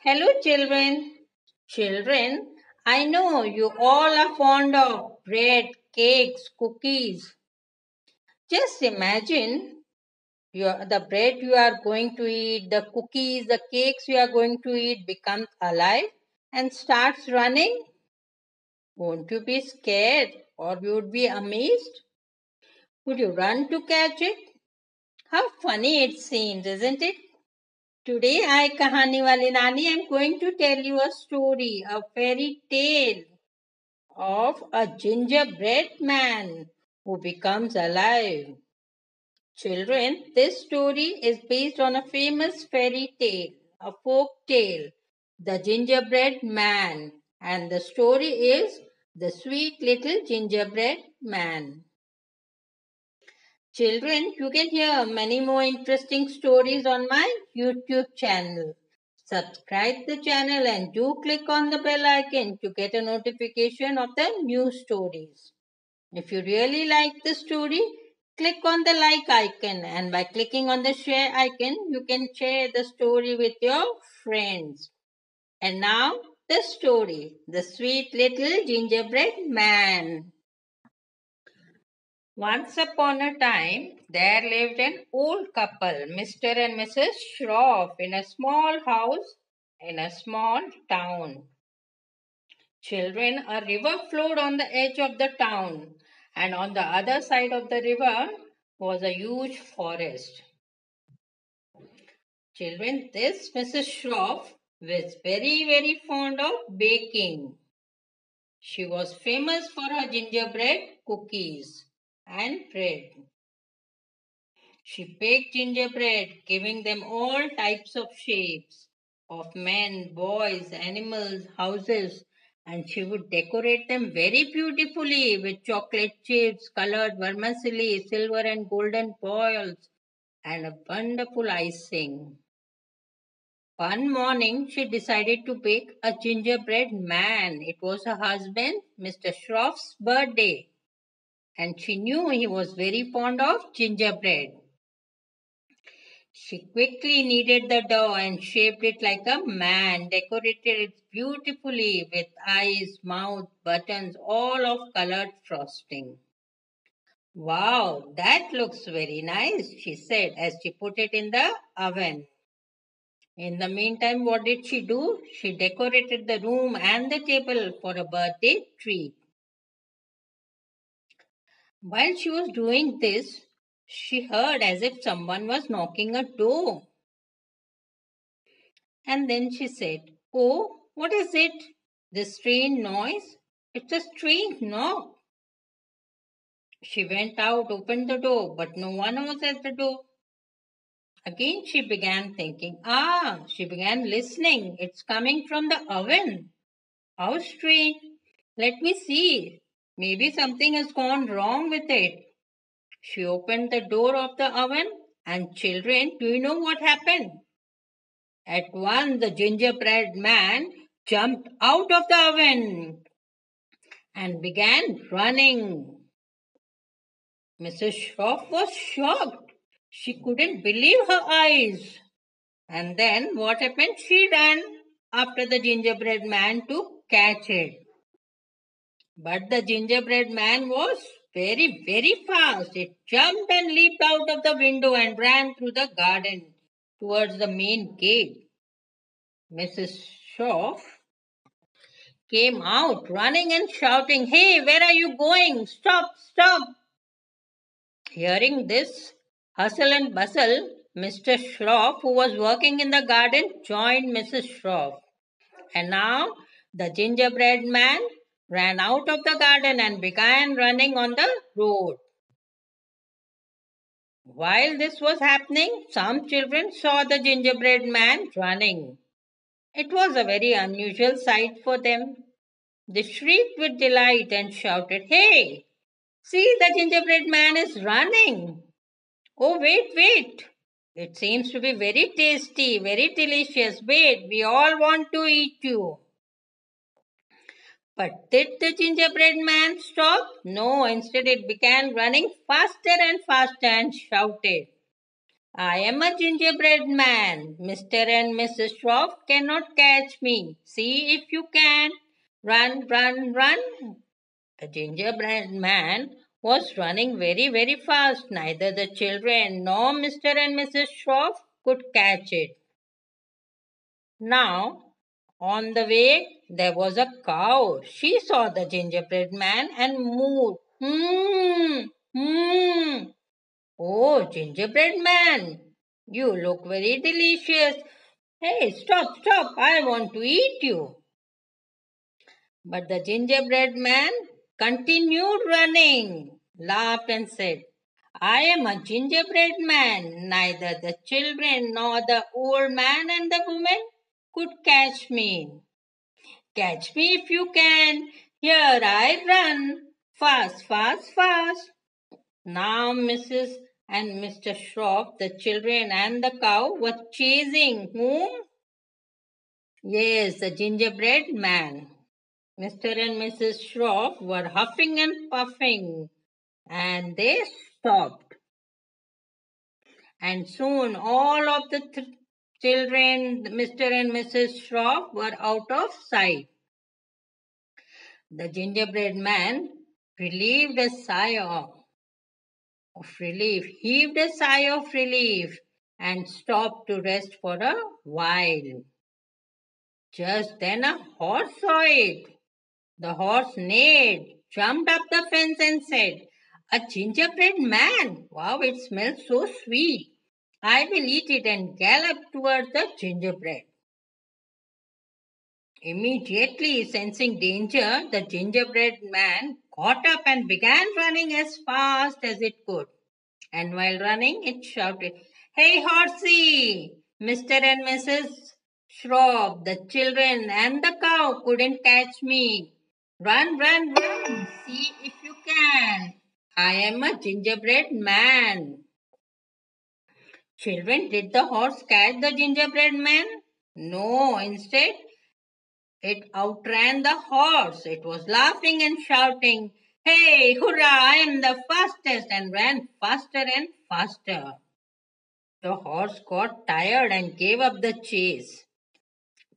Hello, children. Children, I know you all are fond of bread, cakes, cookies. Just imagine the bread you are going to eat, the cookies, the cakes you are going to eat becomes alive and starts running. Won't you be scared or you would be amazed? Would you run to catch it? How funny it seems, isn't it? Today I, Kahaniwalinani, am going to tell you a story, a fairy tale of a gingerbread man who becomes alive. Children, this story is based on a famous fairy tale, a folk tale, The Gingerbread Man, and the story is The Sweet Little Gingerbread Man. Children, you can hear many more interesting stories on my YouTube channel. Subscribe the channel and do click on the bell icon to get a notification of the new stories. If you really like the story, click on the like icon, and by clicking on the share icon, you can share the story with your friends. And now, the story, The Sweet Little Gingerbread Man. Once upon a time, there lived an old couple, Mr. and Mrs. Shroff, in a small house in a small town. Children, a river flowed on the edge of the town, and on the other side of the river was a huge forest. Children, this Mrs. Shroff was very fond of baking. She was famous for her gingerbread cookies and bread. She baked gingerbread, giving them all types of shapes of men, boys, animals, houses, and she would decorate them very beautifully with chocolate chips, colored vermicelli, silver and golden foils, and a wonderful icing. One morning, she decided to bake a gingerbread man. It was her husband, Mr. Shroff's birthday, and she knew he was very fond of gingerbread. She quickly kneaded the dough and shaped it like a man, decorated it beautifully with eyes, mouth, buttons, all of colored frosting. Wow, that looks very nice, she said as she put it in the oven. In the meantime, what did she do? She decorated the room and the table for a birthday treat. While she was doing this, she heard as if someone was knocking a door. And then she said, "Oh, what is it? This strange noise? It's a strange knock." She went out, opened the door, but no one was at the door. Again she began thinking. She began listening. It's coming from the oven. How strange. Let me see. Maybe something has gone wrong with it. She opened the door of the oven, and children, do you know what happened? At once the gingerbread man jumped out of the oven and began running. Mrs. Shroff was shocked. She couldn't believe her eyes. And then what happened? She ran after the gingerbread man to catch it. But the gingerbread man was very fast. It jumped and leaped out of the window and ran through the garden towards the main gate. Mrs. Shroff came out running and shouting, "Hey, where are you going? Stop, stop!" Hearing this hustle and bustle, Mr. Shroff, who was working in the garden, joined Mrs. Shroff. And now the gingerbread man ran out of the garden and began running on the road. While this was happening, some children saw the gingerbread man running. It was a very unusual sight for them. They shrieked with delight and shouted, "Hey, see, the gingerbread man is running. Oh, wait. It seems to be very tasty, very delicious. Wait, we all want to eat you." But did the gingerbread man stop? No, instead it began running faster and faster and shouted, I am a gingerbread man. Mr. and Mrs. Shroff cannot catch me. See if you can. Run, run, run. The gingerbread man was running very, very fast. Neither the children nor Mr. and Mrs. Shroff could catch it. Now, on the way, there was a cow. She saw the gingerbread man and mooed. Hmm. Oh, gingerbread man, you look very delicious. Hey, stop, stop, I want to eat you. But the gingerbread man continued running, laughed and said, I am a gingerbread man. Neither the children nor the old man and the woman could catch me. Catch me if you can. Here I run. Fast, fast, fast. Now Mrs. and Mr. Shroff, the children and the cow were chasing whom? Yes, the gingerbread man. Mr. and Mrs. Shroff were huffing and puffing, and they stopped. And soon all of the children, Mr. and Mrs. Shroff, were out of sight. The gingerbread man relieved a sigh of relief, heaved a sigh of relief, and stopped to rest for a while. Just then a horse saw it. The horse neighed, jumped up the fence, and said, A gingerbread man! Wow, it smells so sweet. I will eat it, and galloped towards the gingerbread. Immediately sensing danger, the gingerbread man got up and began running as fast as it could. And while running, it shouted, Hey horsey! Mr. and Mrs. Shroff, the children and the cow couldn't catch me. Run, run, run! See if you can. I am a gingerbread man. Children, did the horse catch the gingerbread man? No, instead, it outran the horse. It was laughing and shouting, Hey, hurrah, I am the fastest, and ran faster and faster. The horse got tired and gave up the chase.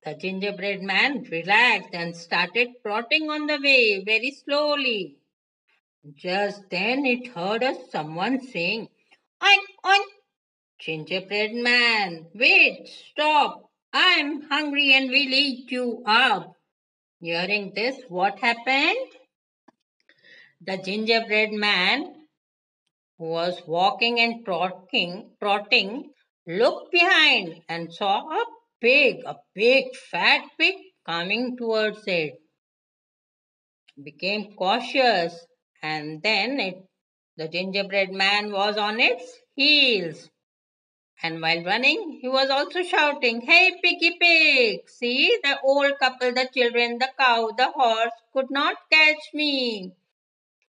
The gingerbread man relaxed and started trotting on the way very slowly. Just then it heard someone saying, Oink, oink, gingerbread man, wait, stop, I'm hungry and will eat you up. Hearing this, what happened? The gingerbread man who was walking and trotting, looked behind and saw a big fat pig coming towards it. Became cautious, and then the gingerbread man was on its heels. And while running, he was also shouting, Hey piggy pig! See, the old couple, the children, the cow, the horse could not catch me.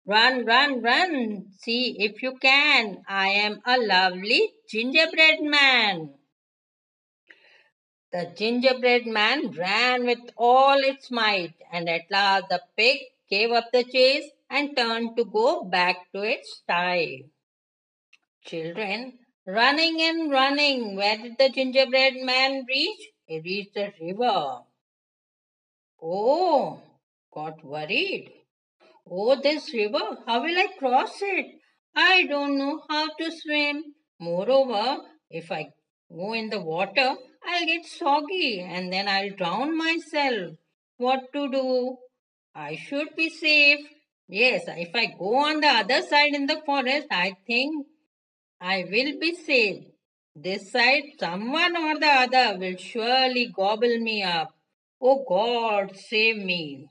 Run, run, run! See if you can. I am a lovely gingerbread man. The gingerbread man ran with all its might, and at last the pig gave up the chase and turned to go back to its sty. Children, running and running, where did the gingerbread man reach? He reached the river. Oh, got worried. Oh, this river, how will I cross it? I don't know how to swim. Moreover, if I go in the water, I'll get soggy and then I'll drown myself. What to do? I should be safe. Yes, if I go on the other side in the forest, I think I will be safe. This side, someone or the other will surely gobble me up. Oh God, save me.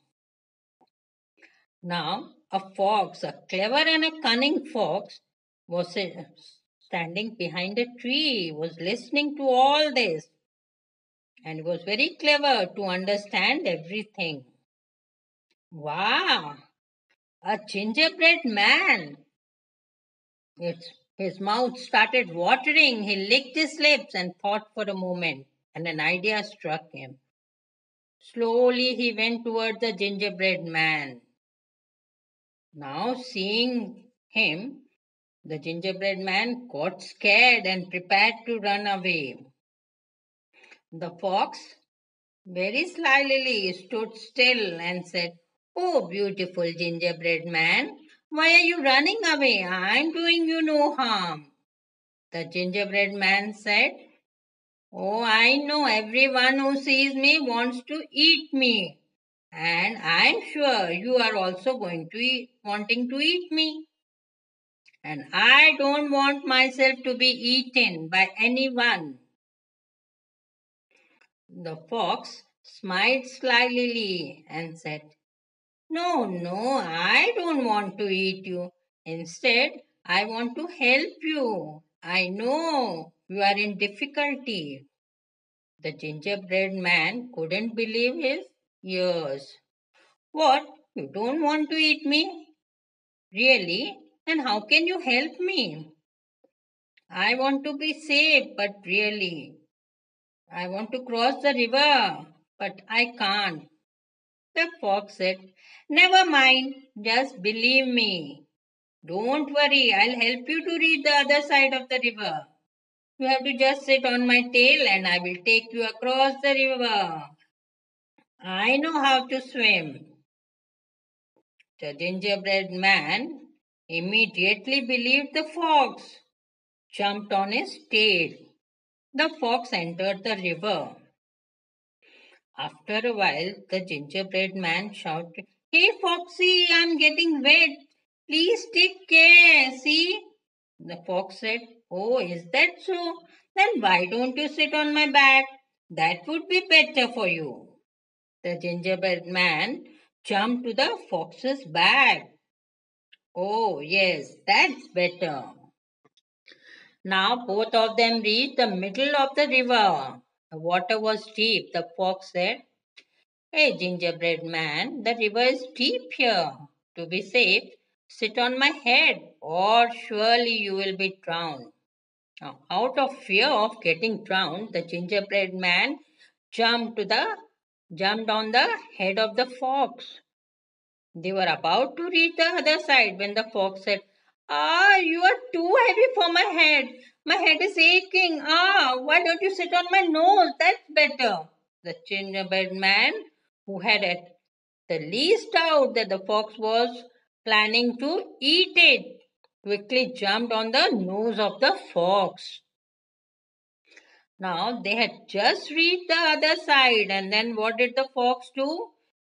Now, a fox, a clever and a cunning fox, was standing behind a tree, was listening to all this, and was very clever to understand everything. Wow, a gingerbread man! His mouth started watering. He licked his lips and thought for a moment, and an idea struck him. Slowly he went toward the gingerbread man. Now, seeing him, The gingerbread man got scared and prepared to run away. The fox very slyly stood still and said, "Oh, beautiful gingerbread man, why are you running away? I'm doing you no harm." The gingerbread man said, "Oh, I know everyone who sees me wants to eat me. And I'm sure you are also wanting to eat me. And I don't want myself to be eaten by anyone." The fox smiled slyly and said, "No, no, I don't want to eat you. Instead, I want to help you. I know you are in difficulty." The gingerbread man couldn't believe his ears. "What? You don't want to eat me? Really? Then how can you help me? I want to be safe, but really, I want to cross the river, but I can't." The fox said, "Never mind, just believe me. Don't worry, I'll help you to reach the other side of the river. You have to just sit on my tail and I will take you across the river. I know how to swim." The gingerbread man immediately believed the fox, jumped on his tail. The fox entered the river. After a while, the gingerbread man shouted, "Hey, Foxy, I'm getting wet. Please take care. See?" The fox said, "Oh, is that so? Then why don't you sit on my back? That would be better for you." The gingerbread man jumped to the fox's back. "Oh, yes, that's better." Now both of them reached the middle of the river. The water was deep. The fox said, "Hey, gingerbread man, the river is deep here. To be safe, sit on my head, or surely you will be drowned." Now, out of fear of getting drowned, the gingerbread man jumped on the head of the fox. They were about to reach the other side when the fox said, "Ah, you are too heavy for my head. My head is aching. Ah, why don't you sit on my nose? That's better." The gingerbread man, who had at the least doubt that the fox was planning to eat it, quickly jumped on the nose of the fox. Now they had just reached the other side, and then what did the fox do?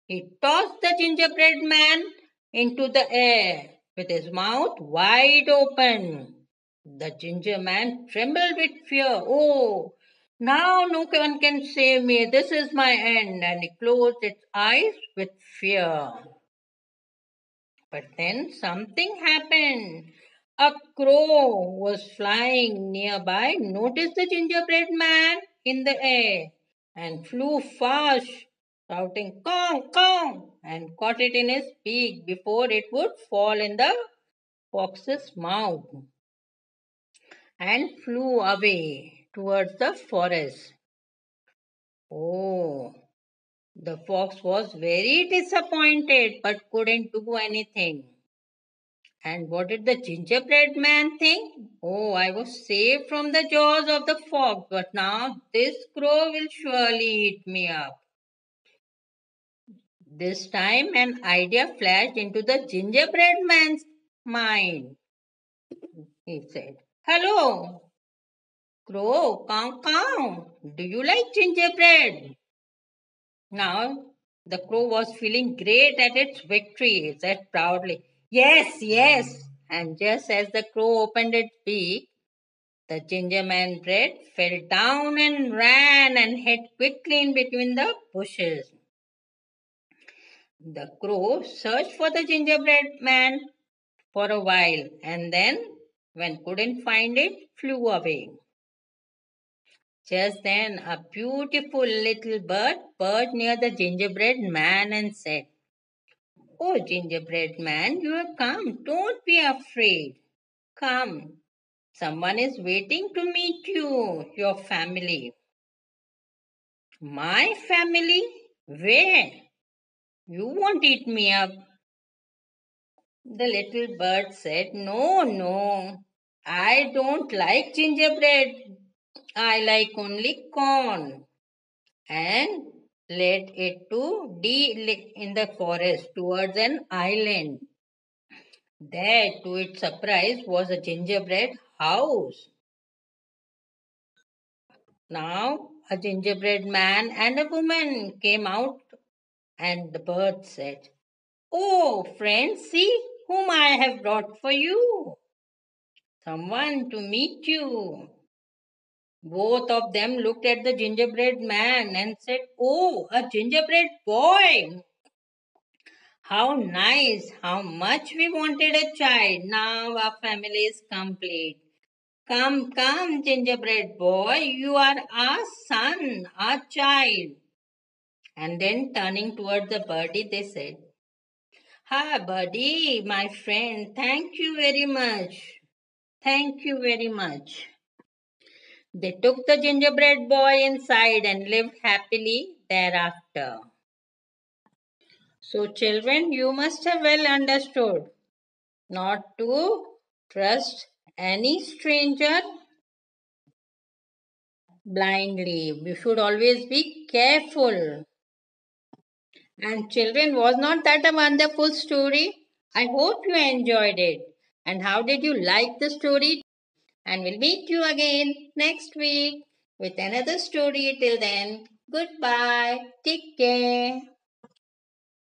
He tossed the gingerbread man into the air with his mouth wide open. The ginger man trembled with fear. "Oh, now no one can save me. This is my end." And he closed its eyes with fear. But then something happened. A crow was flying nearby, noticed the gingerbread man in the air, and flew fast, shouting, "Kong, Kong," and caught it in his beak before it would fall in the fox's mouth, and flew away towards the forest. Oh, the fox was very disappointed but couldn't do anything. And what did the gingerbread man think? "Oh, I was saved from the jaws of the fox, but now this crow will surely eat me up." This time an idea flashed into the gingerbread man's mind. He said, "Hello, crow, cow, cow. Do you like gingerbread?" Now the crow was feeling great at its victory. It said proudly, "Yes, yes." And just as the crow opened its beak, the gingerbread fell down and ran and hid quickly in between the bushes. The crow searched for the gingerbread man for a while and then, when couldn't find it, flew away. Just then, a beautiful little bird perched near the gingerbread man and said, "Oh, gingerbread man, you have come. Don't be afraid. Come. Someone is waiting to meet you, your family." "My family? Where? You won't eat me up." The little bird said, "No, no. I don't like gingerbread. I like only corn. And led it to in the forest towards an island. There, to its surprise, was a gingerbread house. Now, a gingerbread man and a woman came out, and the bird said, "Oh, friends, see whom I have brought for you. Someone to meet you." Both of them looked at the gingerbread man and said, "Oh, a gingerbread boy. How nice! How much we wanted a child. Now our family is complete. Come, come, gingerbread boy, you are our son, our child." And then turning toward the birdie, they said, "Hi, birdie, my friend, thank you very much. Thank you very much." They took the gingerbread boy inside and lived happily thereafter. So, children, you must have well understood not to trust any stranger blindly. We should always be careful. And children, was not that a wonderful story? I hope you enjoyed it. And how did you like the story? And we'll meet you again next week with another story. Till then, goodbye. Take care.